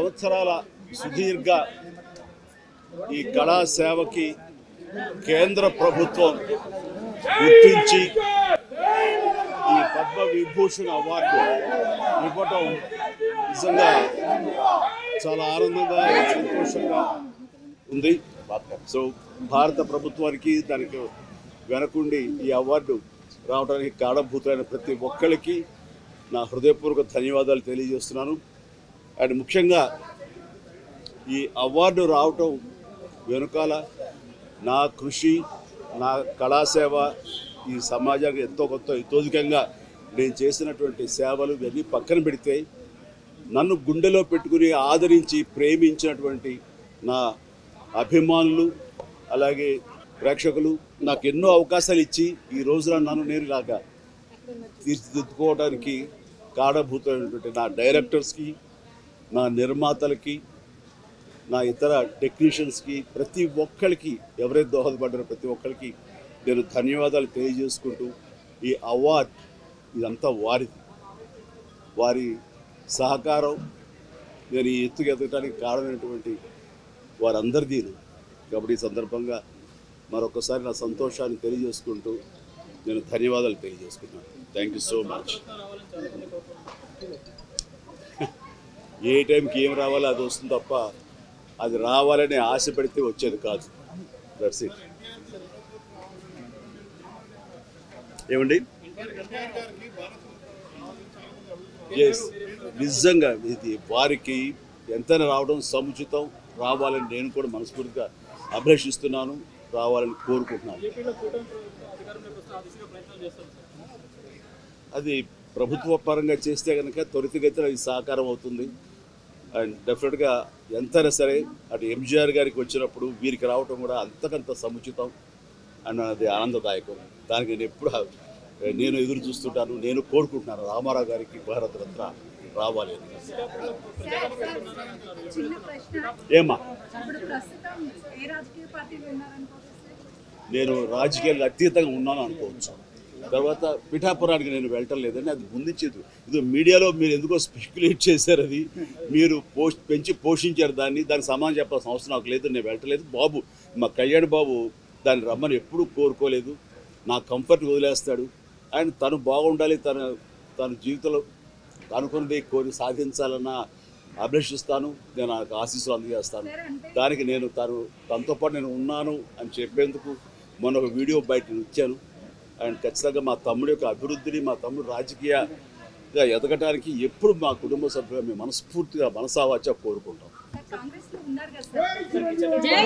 సంవత్సరాల సుదీర్ఘ ఈ కళా సేవకి కేంద్ర ప్రభుత్వం గుర్తించి ఈ పద్మ విభూషణ్ అవార్డు ఇవ్వటం నిజంగా చాలా ఆనందంగా సంతోషంగా ఉంది. సో భారత ప్రభుత్వానికి దానికి వెనకుండి ఈ అవార్డు రావడానికి కారణభూతులైన ప్రతి ఒక్కరికి నా హృదయపూర్వక ధన్యవాదాలు తెలియజేస్తున్నాను. అండ్ ముఖ్యంగా ఈ అవార్డు రావటం వెనుకాల నా కృషి, నా కళాసేవ ఈ సమాజానికి ఎంతో కొంత ఇతోధికంగా నేను చేసినటువంటి సేవలు ఇవన్నీ పక్కన పెడితే నన్ను గుండెలో పెట్టుకుని ఆదరించి ప్రేమించినటువంటి నా అభిమానులు అలాగే ప్రేక్షకులు నాకు ఎన్నో అవకాశాలు ఇచ్చి ఈ రోజున నన్ను నేరులాగా తీర్చిదిద్దుకోవడానికి కారణభూతమైనటువంటి నా డైరెక్టర్స్కి, నా నిర్మాతలకి, నా ఇతర టెక్నీషియన్స్కి, ప్రతి ఒక్కరికి ఎవరైతే దోహదపడ్డారో ప్రతి ఒక్కరికి నేను ధన్యవాదాలు తెలియజేసుకుంటూ ఈ అవార్డ్ ఇదంతా వారిది, వారి సహకారం నేను ఈ ఎత్తుకు ఎదగడానికి కారణమైనటువంటి వారందరిదీ. కాబట్టి ఈ సందర్భంగా మరొకసారి నా సంతోషాన్ని తెలియజేసుకుంటూ నేను ధన్యవాదాలు తెలియజేసుకున్నాను. Thank you so much. ఏ టైంకి ఏం రావాలో అది వస్తుంది తప్ప అది రావాలని ఆశ పెడితే వచ్చేది కాదు. That's it. ఏమండి, ఎస్, నిజంగా ఇది వారికి ఎంతైనా రావడం సముచితం. రావాలని నేను కూడా మనస్ఫూర్తిగా అభిలషిస్తున్నాను, రావాలని కోరుకుంటున్నాను. అది ప్రభుత్వ పరంగా చేస్తే కనుక త్వరితగతిన ఇది సహకారం అవుతుంది. అండ్ డెఫినెట్గా ఎంతైనా సరే అటు ఎంజీఆర్ గారికి వచ్చినప్పుడు వీరికి రావటం కూడా అంతకంత సముచితం అండ్ అది ఆనందదాయకం. దానికి నేను ఎదురు చూస్తుంటాను, నేను కోరుకుంటున్నాను రామారావు గారికి భారత రత్న రావాలి అని. ఏమా, నేను రాజకీయాలకు అతీతంగా ఉన్నాను అనుకోవచ్చు. తర్వాత పిఠాపురానికి నేను వెళ్ళటం లేదని అది ముందుంచేది. ఇది మీడియాలో మీరు ఎందుకో స్పెక్యులేట్ చేశారు, అది మీరు పెంచి పోషించారు దానికి సమాధానం చెప్పాల్సిన అవసరం నాకు లేదు. నేను వెళ్ళటలేదు. బాబు, మా కళ్యాణ్ బాబు దాన్ని రమ్మని ఎప్పుడూ కోరుకోలేదు. నా కంఫర్ట్ వదిలేస్తాడు. ఆయన తను బాగుండాలి, తన జీవితంలో అనుకున్నది కోరి సాధించాలన్న అభిలషిస్తాను. నేను నాకు ఆశీస్సులు అందజేస్తాను. దానికి నేను తనతో పాటు నేను ఉన్నాను అని చెప్పేందుకు మొన్న ఒక వీడియో బయట ఇచ్చాను. అండ్ ఖచ్చితంగా మా తమ్ముడి యొక్క అభివృద్ధిని, మా తమ్ముడు రాజకీయంగా ఎదగటానికి ఎప్పుడు మా కుటుంబ సభ్యులు మేము మనస్ఫూర్తిగా మనసావాచ కోరుకుంటాం. జై